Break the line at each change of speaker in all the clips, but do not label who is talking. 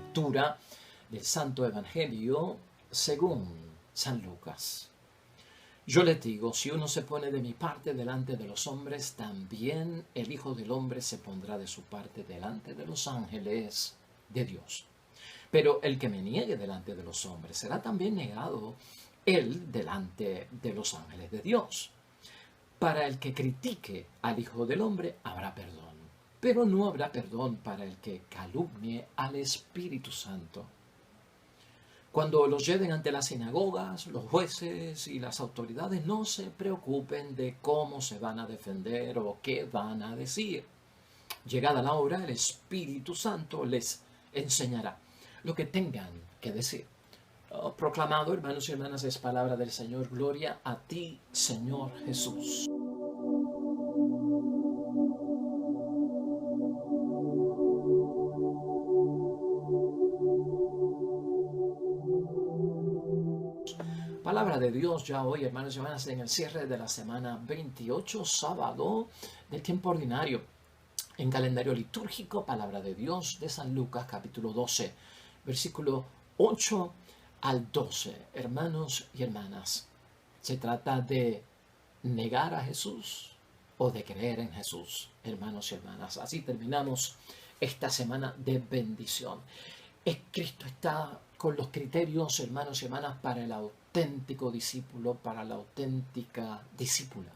lectura del Santo Evangelio según San Lucas. Yo les digo, si uno se pone de mi parte delante de los hombres, también el Hijo del Hombre se pondrá de su parte delante de los ángeles de Dios. Pero el que me niegue delante de los hombres será también negado él delante de los ángeles de Dios. Para el que critique al Hijo del Hombre habrá perdón, pero no habrá perdón para el que calumnie al Espíritu Santo. Cuando los lleven ante las sinagogas, los jueces y las autoridades, no se preocupen de cómo se van a defender o qué van a decir. Llegada la hora, el Espíritu Santo les enseñará lo que tengan que decir. Proclamado, hermanos y hermanas, es palabra del Señor. Gloria a ti, Señor Jesús. Palabra de Dios ya hoy, hermanos y hermanas, en el cierre de la semana 28, sábado del tiempo ordinario. En calendario litúrgico, palabra de Dios de San Lucas, capítulo 12, versículo 8 al 12. Hermanos y hermanas, se trata de negar a Jesús o de creer en Jesús, hermanos y hermanas. Así terminamos esta semana de bendición. Cristo está con los criterios, hermanos y hermanas, para el auténtico discípulo, para la auténtica discípula,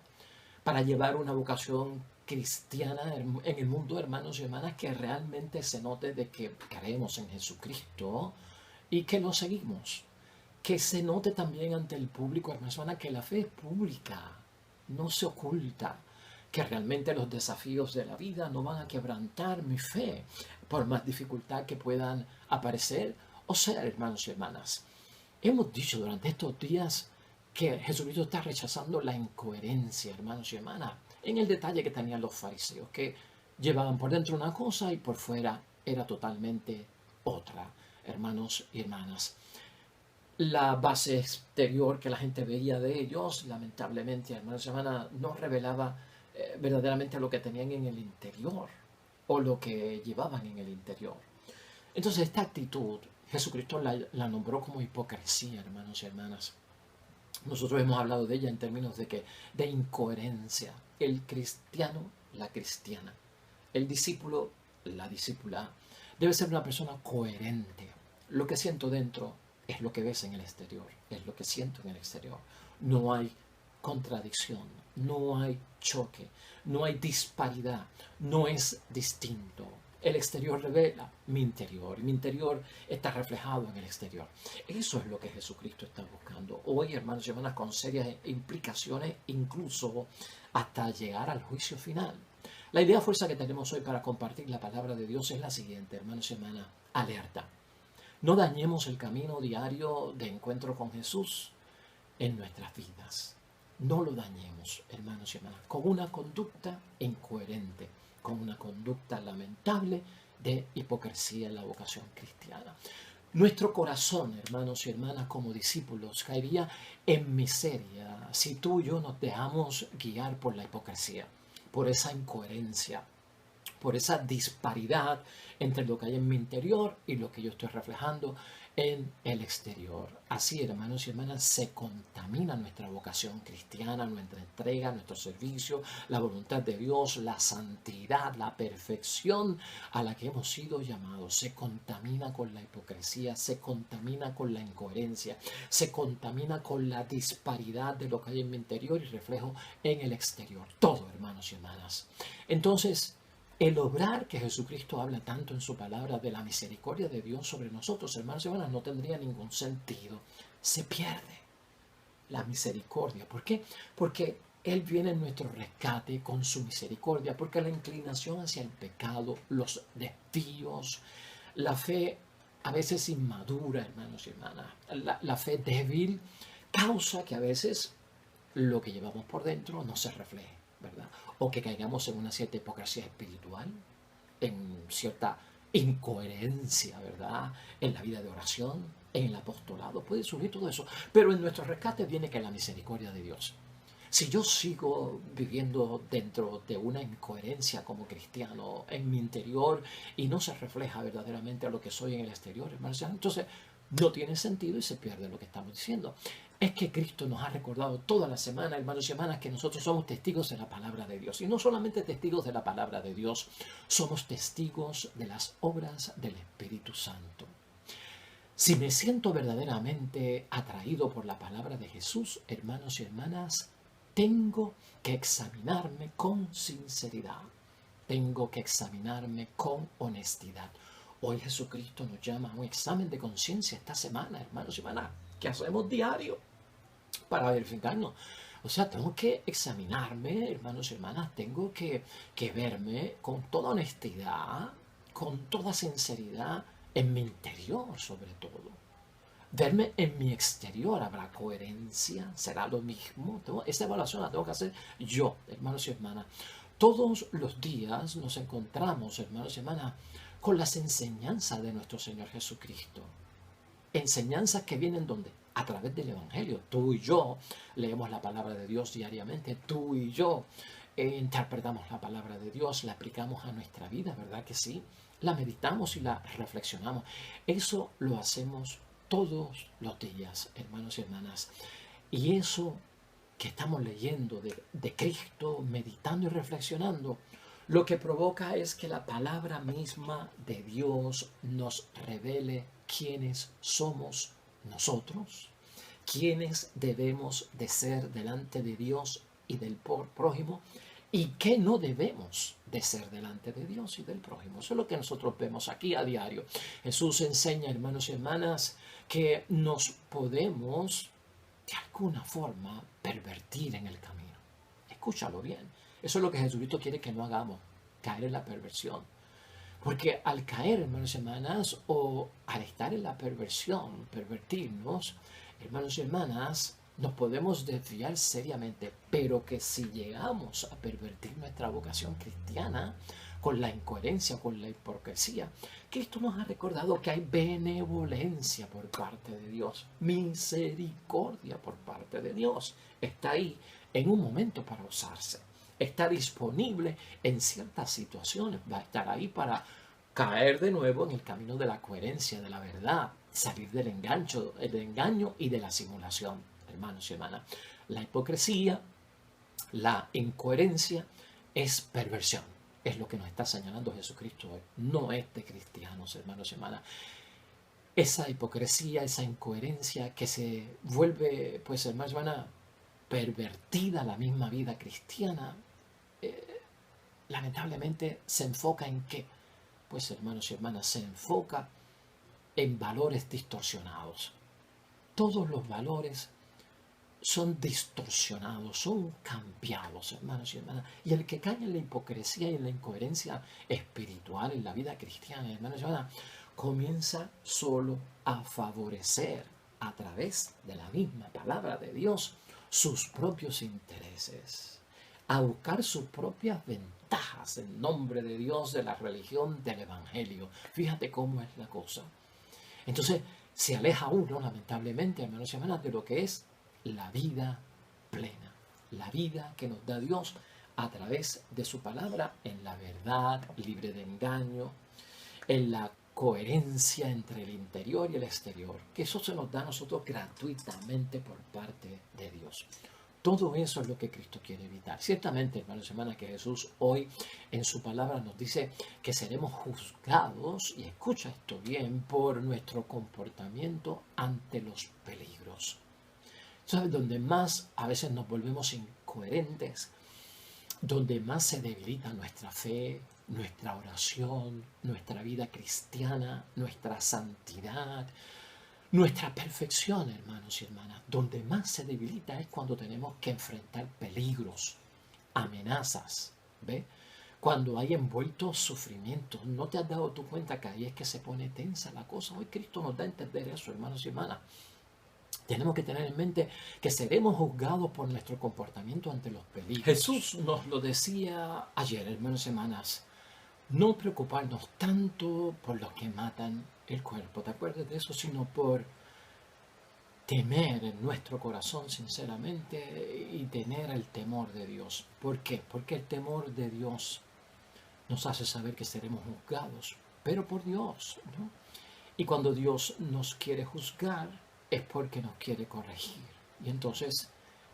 para llevar una vocación cristiana en el mundo, hermanos y hermanas, que realmente se note de que creemos en Jesucristo y que lo seguimos. Que se note también ante el público, hermanos y hermanas, que la fe es pública, no se oculta, que realmente los desafíos de la vida no van a quebrantar mi fe, por más dificultad que puedan aparecer o ser, hermanos y hermanas. Hemos dicho durante estos días que Jesucristo está rechazando la incoherencia, hermanos y hermanas, en el detalle que tenían los fariseos, que llevaban por dentro una cosa y por fuera era totalmente otra, hermanos y hermanas. La base exterior que la gente veía de ellos, lamentablemente, hermanos y hermanas, no revelaba verdaderamente lo que tenían en el interior o lo que llevaban en el interior. Entonces esta actitud Jesucristo la nombró como hipocresía, hermanos y hermanas. Nosotros hemos hablado de ella en términos de incoherencia. El cristiano, la cristiana. El discípulo, la discípula. Debe ser una persona coherente. Lo que siento dentro es lo que ves en el exterior. Es lo que siento en el exterior. No hay contradicción. No hay choque. No hay disparidad. No es distinto. El exterior revela mi interior y mi interior está reflejado en el exterior. Eso es lo que Jesucristo está buscando hoy, hermanos y hermanas, con serias implicaciones, incluso hasta llegar al juicio final. La idea fuerza que tenemos hoy para compartir la palabra de Dios es la siguiente, hermanos y hermanas, alerta. No dañemos el camino diario de encuentro con Jesús en nuestras vidas. No lo dañemos, hermanos y hermanas, con una conducta incoherente, con una conducta lamentable de hipocresía en la vocación cristiana. Nuestro corazón, hermanos y hermanas, como discípulos, caería en miseria si tú y yo nos dejamos guiar por la hipocresía, por esa incoherencia, por esa disparidad entre lo que hay en mi interior y lo que yo estoy reflejando en el exterior. Así, hermanos y hermanas, se contamina nuestra vocación cristiana, nuestra entrega, nuestro servicio, la voluntad de Dios, la santidad, la perfección a la que hemos sido llamados. Se contamina con la hipocresía, se contamina con la incoherencia, se contamina con la disparidad de lo que hay en mi interior y reflejo en el exterior. Todo, hermanos y hermanas. Entonces, el obrar que Jesucristo habla tanto en su palabra de la misericordia de Dios sobre nosotros, hermanos y hermanas, no tendría ningún sentido. Se pierde la misericordia. ¿Por qué? Porque Él viene en nuestro rescate con su misericordia, porque la inclinación hacia el pecado, los desvíos, la fe a veces inmadura, hermanos y hermanas, la fe débil, causa que a veces lo que llevamos por dentro no se refleje, ¿verdad? O que caigamos en una cierta hipocresía espiritual, en cierta incoherencia, ¿verdad? En la vida de oración, en el apostolado, puede surgir todo eso. Pero en nuestro rescate viene que la misericordia de Dios. Si yo sigo viviendo dentro de una incoherencia como cristiano en mi interior y no se refleja verdaderamente a lo que soy en el exterior, hermanos, entonces no tiene sentido y se pierde lo que estamos diciendo. Es que Cristo nos ha recordado toda la semana, hermanos y hermanas, que nosotros somos testigos de la palabra de Dios. Y no solamente testigos de la palabra de Dios, somos testigos de las obras del Espíritu Santo. Si me siento verdaderamente atraído por la palabra de Jesús, hermanos y hermanas, tengo que examinarme con sinceridad. Tengo que examinarme con honestidad. Hoy Jesucristo nos llama a un examen de conciencia esta semana, hermanos y hermanas, que hacemos diario para verificarnos. O sea, tengo que examinarme, hermanos y hermanas, tengo que verme con toda honestidad, con toda sinceridad, en mi interior sobre todo. Verme en mi exterior, ¿habrá coherencia? ¿Será lo mismo? Esta evaluación la tengo que hacer yo, hermanos y hermanas. Todos los días nos encontramos, hermanos y hermanas, con las enseñanzas de nuestro Señor Jesucristo. Enseñanzas que vienen ¿dónde? A través del Evangelio. Tú y yo leemos la palabra de Dios diariamente. Tú y yo interpretamos la palabra de Dios, la aplicamos a nuestra vida, ¿verdad que sí? La meditamos y la reflexionamos. Eso lo hacemos todos los días, hermanos y hermanas. Y eso que estamos leyendo de Cristo, meditando y reflexionando, lo que provoca es que la palabra misma de Dios nos revele quiénes somos nosotros, quiénes debemos de ser delante de Dios y del prójimo, y qué no debemos de ser delante de Dios y del prójimo. Eso es lo que nosotros vemos aquí a diario. Jesús enseña, hermanos y hermanas, que nos podemos de alguna forma pervertir en el camino. Escúchalo bien. Eso es lo que Jesucristo quiere que no hagamos, caer en la perversión. Porque al caer, hermanos y hermanas, o al estar en la perversión, pervertirnos, hermanos y hermanas, nos podemos desviar seriamente, pero que si llegamos a pervertir nuestra vocación cristiana con la incoherencia, con la hipocresía, Cristo nos ha recordado que hay benevolencia por parte de Dios, misericordia por parte de Dios. Está ahí en un momento para usarse. Está disponible en ciertas situaciones. Va a estar ahí para caer de nuevo en el camino de la coherencia, de la verdad, salir del engaño y de la simulación, hermanos y hermanas. La hipocresía, la incoherencia es perversión. Es lo que nos está señalando Jesucristo hoy. No es de cristianos, hermanos y hermanas. Esa hipocresía, esa incoherencia que se vuelve, pues, hermanos y hermanas, pervertida la misma vida cristiana, lamentablemente se enfoca en qué, pues hermanos y hermanas, se enfoca en valores distorsionados. Todos los valores son distorsionados, son cambiados, hermanos y hermanas. Y el que cae en la hipocresía y en la incoherencia espiritual en la vida cristiana, hermanos y hermanas, comienza solo a favorecer a través de la misma palabra de Dios sus propios intereses, a buscar sus propias ventajas en nombre de Dios, de la religión, del evangelio. Fíjate cómo es la cosa. Entonces se aleja uno, lamentablemente, hermanos y hermanas, de lo que es la vida plena, la vida que nos da Dios a través de su palabra, en la verdad, libre de engaño, en la coherencia entre el interior y el exterior, que eso se nos da a nosotros gratuitamente por parte de Dios. Todo eso es lo que Cristo quiere evitar. Ciertamente, hermanos y hermanas, que Jesús hoy en su palabra nos dice que seremos juzgados, y escucha esto bien, por nuestro comportamiento ante los peligros. ¿Sabes? Donde más a veces nos volvemos incoherentes, donde más se debilita nuestra fe, nuestra oración, nuestra vida cristiana, nuestra santidad, nuestra perfección, hermanos y hermanas, donde más se debilita es cuando tenemos que enfrentar peligros, amenazas, ¿ve? Cuando hay envueltos sufrimientos. ¿No te has dado tu cuenta que ahí es que se pone tensa la cosa? Hoy Cristo nos da a entender eso, hermanos y hermanas. Tenemos que tener en mente que seremos juzgados por nuestro comportamiento ante los peligros. Jesús nos lo decía ayer, hermanos y hermanas. No preocuparnos tanto por los que matan el cuerpo, ¿te acuerdas de eso? Sino por temer en nuestro corazón sinceramente y tener el temor de Dios. ¿Por qué? Porque el temor de Dios nos hace saber que seremos juzgados, pero por Dios, ¿no? Y cuando Dios nos quiere juzgar es porque nos quiere corregir. Y entonces,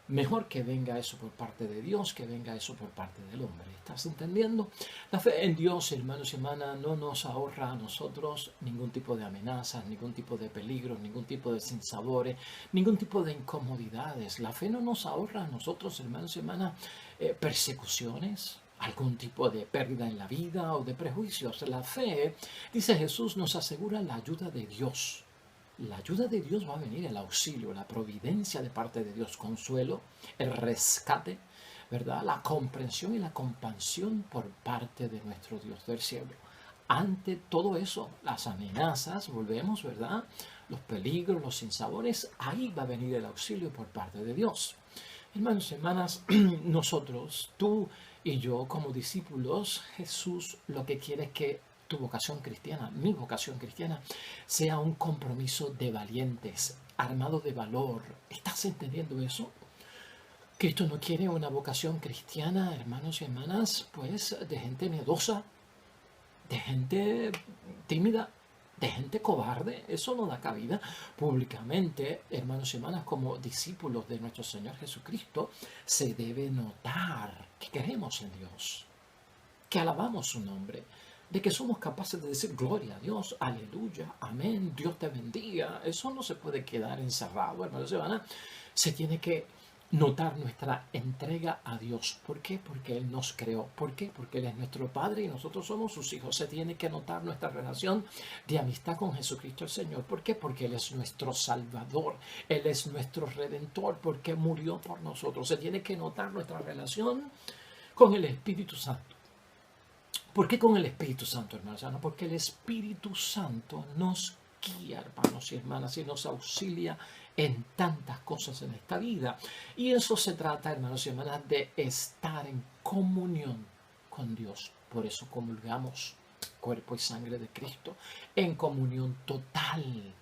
mejor que venga eso por parte de Dios que venga eso por parte del hombre. ¿Estás entendiendo? La fe en Dios, hermanos y hermanas, no nos ahorra a nosotros ningún tipo de amenazas, ningún tipo de peligros, ningún tipo de sinsabores, ningún tipo de incomodidades. La fe no nos ahorra a nosotros, hermanos y hermanas, persecuciones, algún tipo de pérdida en la vida o de prejuicios. La fe, dice Jesús, nos asegura la ayuda de Dios. La ayuda de Dios va a venir, el auxilio, la providencia de parte de Dios, consuelo, el rescate, ¿verdad? La comprensión y la compasión por parte de nuestro Dios del cielo. Ante todo eso, las amenazas, volvemos, ¿verdad? Los peligros, los sinsabores, ahí va a venir el auxilio por parte de Dios. Hermanos y hermanas, nosotros, tú y yo como discípulos, Jesús lo que quiere es que tu vocación cristiana, mi vocación cristiana, sea un compromiso de valientes, armado de valor. ¿Estás entendiendo eso? Cristo no quiere una vocación cristiana, hermanos y hermanas, pues de gente miedosa, de gente tímida, de gente cobarde. Eso no da cabida. Públicamente, hermanos y hermanas, como discípulos de nuestro Señor Jesucristo, se debe notar que creemos en Dios, que alabamos su nombre, de que somos capaces de decir gloria a Dios, aleluya, amén, Dios te bendiga. Eso no se puede quedar encerrado, hermanos y hermanas. Se tiene que notar nuestra entrega a Dios. ¿Por qué? Porque Él nos creó. ¿Por qué? Porque Él es nuestro Padre y nosotros somos sus hijos. Se tiene que notar nuestra relación de amistad con Jesucristo el Señor. ¿Por qué? Porque Él es nuestro Salvador. Él es nuestro Redentor, porque murió por nosotros. Se tiene que notar nuestra relación con el Espíritu Santo. ¿Por qué con el Espíritu Santo, hermanos? Porque el Espíritu Santo nos guía, hermanos y hermanas, y nos auxilia en tantas cosas en esta vida. Y eso se trata, hermanos y hermanas, de estar en comunión con Dios. Por eso comulgamos cuerpo y sangre de Cristo, en comunión total,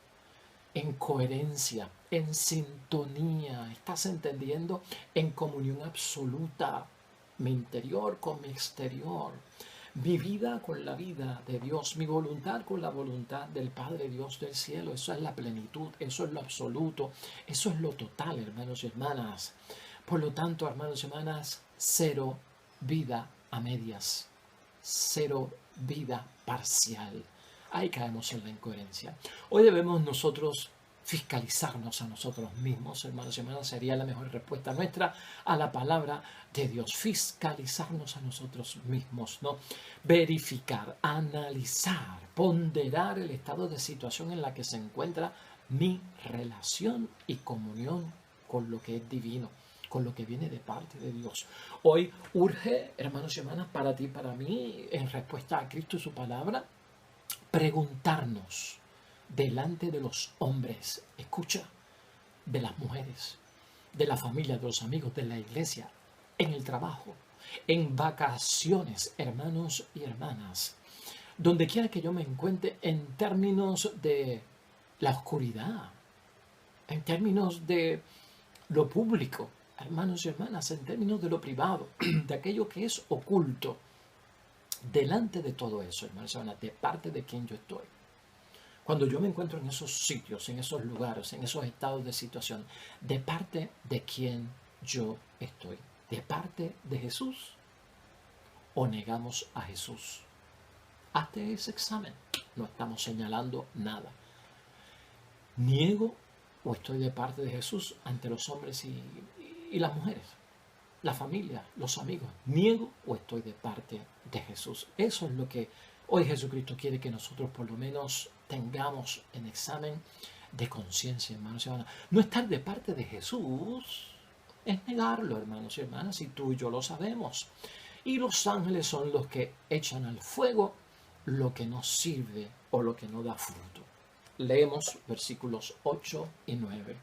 en coherencia, en sintonía. ¿Estás entendiendo? En comunión absoluta, mi interior con mi exterior. Mi vida con la vida de Dios, mi voluntad con la voluntad del Padre Dios del cielo. Eso es la plenitud, eso es lo absoluto, eso es lo total, hermanos y hermanas. Por lo tanto, hermanos y hermanas, cero vida a medias, cero vida parcial. Ahí caemos en la incoherencia. Hoy debemos nosotros fiscalizarnos a nosotros mismos, hermanos y hermanas, sería la mejor respuesta nuestra a la palabra de Dios. Fiscalizarnos a nosotros mismos, ¿no? Verificar, analizar, ponderar el estado de situación en la que se encuentra mi relación y comunión con lo que es divino, con lo que viene de parte de Dios. Hoy urge, hermanos y hermanas, para ti y para mí, en respuesta a Cristo y su palabra, preguntarnos delante de los hombres, escucha, de las mujeres, de la familia, de los amigos, de la iglesia, en el trabajo, en vacaciones, hermanos y hermanas, donde quiera que yo me encuentre en términos de la oscuridad, en términos de lo público, hermanos y hermanas, en términos de lo privado, de aquello que es oculto, delante de todo eso, hermanos y hermanas, de parte de quien yo estoy. Cuando yo me encuentro en esos sitios, en esos lugares, en esos estados de situación, ¿de parte de quién yo estoy? ¿De parte de Jesús o negamos a Jesús? Hazte ese examen. No estamos señalando nada. ¿Niego o estoy de parte de Jesús ante los hombres y las mujeres? La familia, los amigos. ¿Niego o estoy de parte de Jesús? Eso es lo que hoy Jesucristo quiere que nosotros por lo menos tengamos en examen de conciencia, hermanos y hermanas. No estar de parte de Jesús es negarlo, hermanos y hermanas, y tú y yo lo sabemos. Y los ángeles son los que echan al fuego lo que no sirve o lo que no da fruto. Leemos versículos 8 y 9.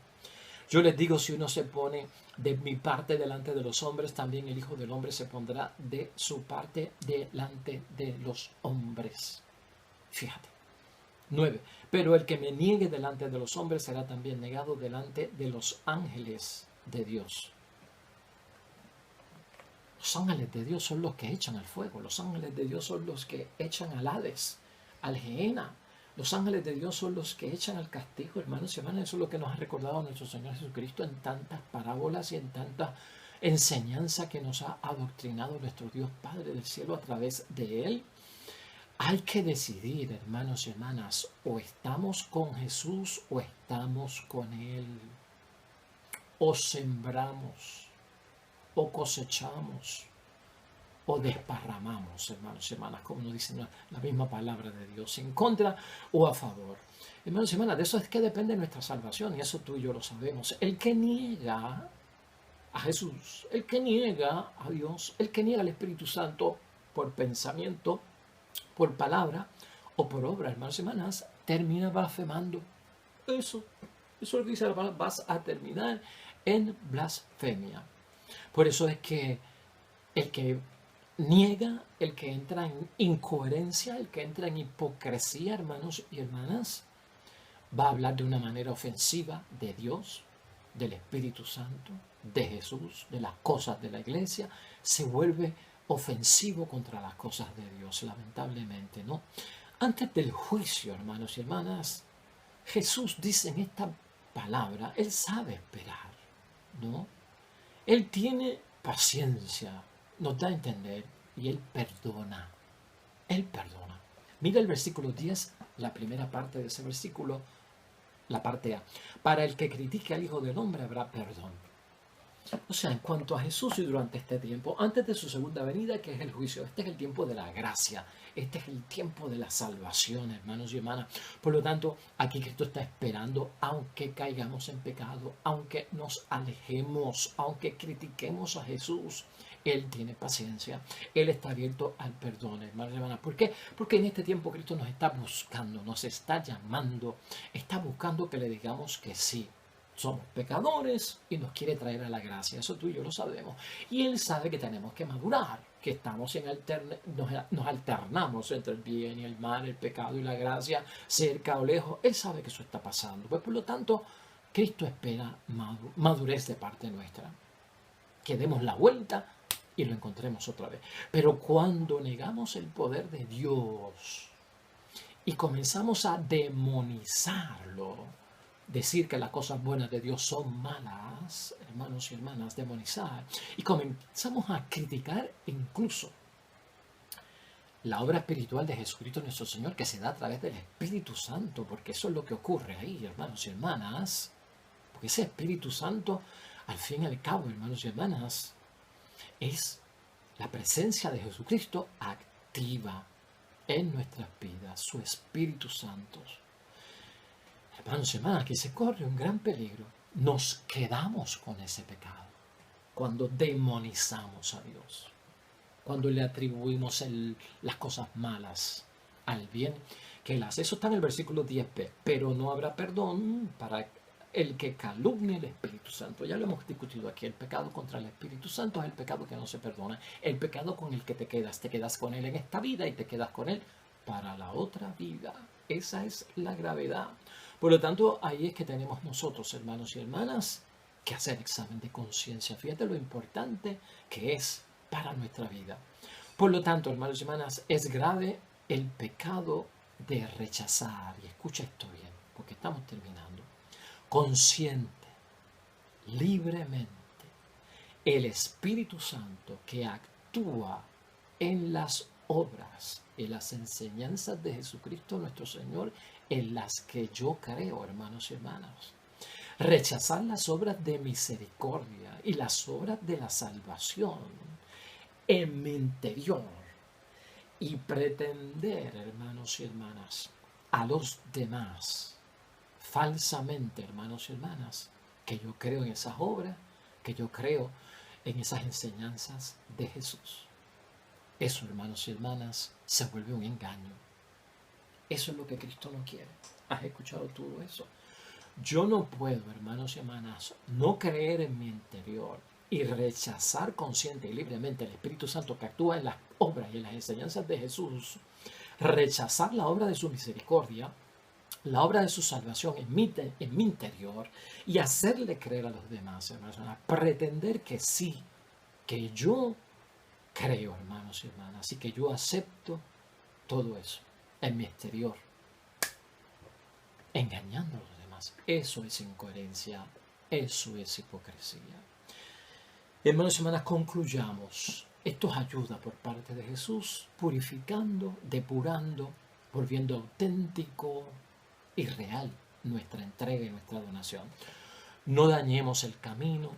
Yo les digo, si uno se pone de mi parte delante de los hombres, también el Hijo del Hombre se pondrá de su parte delante de los hombres. Fíjate, 9. Pero el que me niegue delante de los hombres será también negado delante de los ángeles de Dios. Los ángeles de Dios son los que echan al fuego. Los ángeles de Dios son los que echan al Hades, al Gehenna. Los ángeles de Dios son los que echan al castigo, hermanos y hermanas. Eso es lo que nos ha recordado nuestro Señor Jesucristo en tantas parábolas y en tanta enseñanza que nos ha adoctrinado nuestro Dios Padre del cielo a través de Él. Hay que decidir, hermanos y hermanas, o estamos con Jesús o estamos con Él. O sembramos, o cosechamos, o desparramamos, hermanos y hermanas, como nos dice la misma palabra de Dios, en contra o a favor. Hermanos y hermanas, de eso es que depende nuestra salvación, y eso tú y yo lo sabemos. El que niega a Jesús, el que niega a Dios, el que niega al Espíritu Santo por pensamiento, por palabra o por obra, hermanos y hermanas, termina blasfemando. Eso es lo que dice la palabra, vas a terminar en blasfemia. Por eso es que el que niega, el que entra en incoherencia, el que entra en hipocresía, hermanos y hermanas, va a hablar de una manera ofensiva de Dios, del Espíritu Santo, de Jesús, de las cosas de la iglesia, se vuelve ofensivo contra las cosas de Dios, lamentablemente, ¿no? Antes del juicio, hermanos y hermanas, Jesús dice en esta palabra, Él sabe esperar, ¿no? Él tiene paciencia, nos da a entender, y Él perdona. Él perdona. Mira el versículo 10, la primera parte de ese versículo, la parte A. Para el que critique al Hijo del Hombre habrá perdón. O sea, en cuanto a Jesús y durante este tiempo, antes de su segunda venida, que es el juicio, este es el tiempo de la gracia, este es el tiempo de la salvación, hermanos y hermanas. Por lo tanto, aquí Cristo está esperando, aunque caigamos en pecado, aunque nos alejemos, aunque critiquemos a Jesús, Él tiene paciencia, Él está abierto al perdón, hermanos y hermanas. ¿Por qué? Porque en este tiempo Cristo nos está buscando, nos está llamando, está buscando que le digamos que sí. Somos pecadores y nos quiere traer a la gracia. Eso tú y yo lo sabemos. Y Él sabe que tenemos que madurar, que estamos nos alternamos entre el bien y el mal, el pecado y la gracia, cerca o lejos. Él sabe que eso está pasando. Pues por lo tanto, Cristo espera madurez de parte nuestra. Que demos la vuelta y lo encontremos otra vez. Pero cuando negamos el poder de Dios y comenzamos a demonizarlo, decir que las cosas buenas de Dios son malas, hermanos y hermanas, demonizar, y comenzamos a criticar incluso la obra espiritual de Jesucristo nuestro Señor, que se da a través del Espíritu Santo, porque eso es lo que ocurre ahí, hermanos y hermanas, porque ese Espíritu Santo, al fin y al cabo, hermanos y hermanas, es la presencia de Jesucristo activa en nuestras vidas, su Espíritu Santo. Hermanos y hermanas, que se corre un gran peligro. Nos quedamos con ese pecado cuando demonizamos a Dios, cuando le atribuimos las cosas malas al bien que Él hace. Eso está en el versículo 10b. Pero no habrá perdón para el que calumnie el Espíritu Santo. Ya lo hemos discutido aquí. El pecado contra el Espíritu Santo es el pecado que no se perdona. El pecado con el que te quedas con Él en esta vida y te quedas con Él para la otra vida. Esa es la gravedad. Por lo tanto, ahí es que tenemos nosotros, hermanos y hermanas, que hacer examen de conciencia. Fíjate lo importante que es para nuestra vida. Por lo tanto, hermanos y hermanas, es grave el pecado de rechazar, y escucha esto bien, porque estamos terminando, consciente, libremente, el Espíritu Santo que actúa en las obras, en las enseñanzas de Jesucristo nuestro Señor, en las que yo creo, hermanos y hermanas. Rechazar las obras de misericordia y las obras de la salvación en mi interior y pretender, hermanos y hermanas, a los demás, falsamente, hermanos y hermanas, que yo creo en esas obras, que yo creo en esas enseñanzas de Jesús. Eso, hermanos y hermanas, se vuelve un engaño. Eso es lo que Cristo no quiere. ¿Has escuchado todo eso? Yo no puedo, hermanos y hermanas, no creer en mi interior y rechazar consciente y libremente el Espíritu Santo que actúa en las obras y en las enseñanzas de Jesús, rechazar la obra de su misericordia la obra de su salvación en mi interior y hacerle creer a los demás, hermanos, pretender que sí, que yo creo, hermanos y hermanas, y que yo acepto todo eso en mi exterior, engañando a los demás. Eso es incoherencia, eso es hipocresía. Hermanos y hermanas, concluyamos. Esto es ayuda por parte de Jesús, purificando, depurando, volviendo auténtico y real nuestra entrega y nuestra donación. No dañemos el camino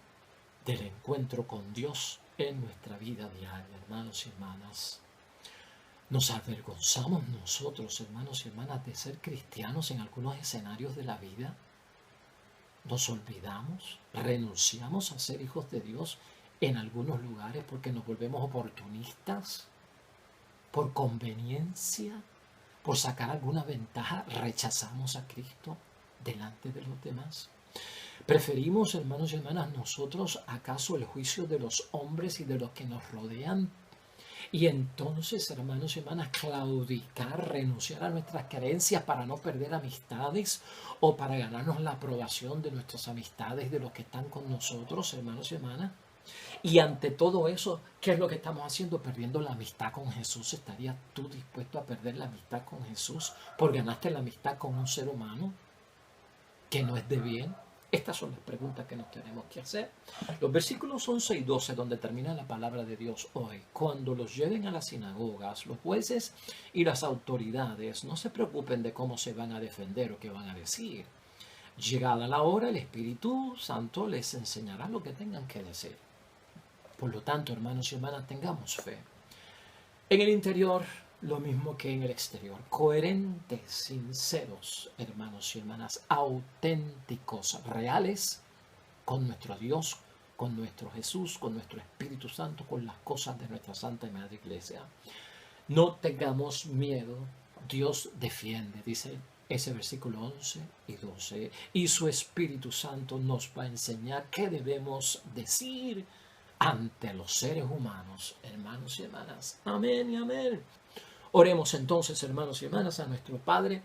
del encuentro con Dios en nuestra vida diaria, hermanos y hermanas. Nos avergonzamos nosotros, hermanos y hermanas, de ser cristianos en algunos escenarios de la vida. Nos olvidamos, renunciamos a ser hijos de Dios en algunos lugares porque nos volvemos oportunistas, por conveniencia, por sacar alguna ventaja, rechazamos a Cristo delante de los demás. ¿Preferimos, hermanos y hermanas, nosotros acaso el juicio de los hombres y de los que nos rodean? Y entonces, hermanos y hermanas, claudicar, renunciar a nuestras creencias para no perder amistades o para ganarnos la aprobación de nuestras amistades, de los que están con nosotros, hermanos y hermanas. Y ante todo eso, ¿qué es lo que estamos haciendo? Perdiendo la amistad con Jesús. ¿Estarías tú dispuesto a perder la amistad con Jesús por ganarte la amistad con un ser humano que no es de bien? Estas son las preguntas que nos tenemos que hacer. Los versículos 11 y 12, donde termina la palabra de Dios hoy. Cuando los lleven a las sinagogas, los jueces y las autoridades, no se preocupen de cómo se van a defender o qué van a decir. Llegada la hora, el Espíritu Santo les enseñará lo que tengan que decir. Por lo tanto, hermanos y hermanas, tengamos fe. En el interior, lo mismo que en el exterior. Coherentes, sinceros, hermanos y hermanas, auténticos, reales, con nuestro Dios, con nuestro Jesús, con nuestro Espíritu Santo, con las cosas de nuestra Santa y Madre Iglesia. No tengamos miedo, Dios defiende, dice ese versículo 11 y 12. Y su Espíritu Santo nos va a enseñar qué debemos decir ante los seres humanos, hermanos y hermanas. Amén y amén. Oremos entonces, hermanos y hermanas, a nuestro Padre,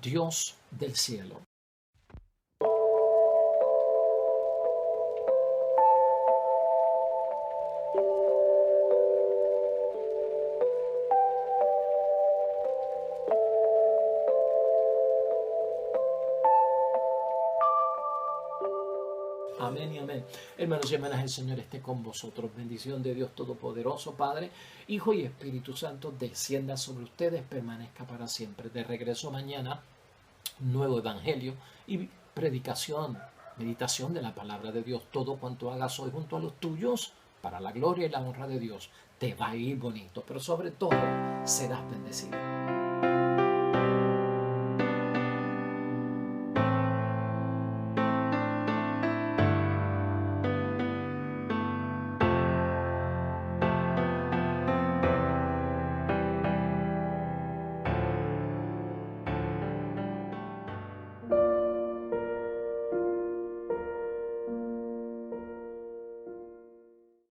Dios del cielo. Amén y amén. Hermanos y hermanas, el Señor esté con vosotros. Bendición de Dios Todopoderoso, Padre, Hijo y Espíritu Santo, descienda sobre ustedes, permanezca para siempre. De regreso mañana, nuevo evangelio y predicación, meditación de la palabra de Dios. Todo cuanto hagas hoy junto a los tuyos, para la gloria y la honra de Dios, te va a ir bonito, pero sobre todo serás bendecido.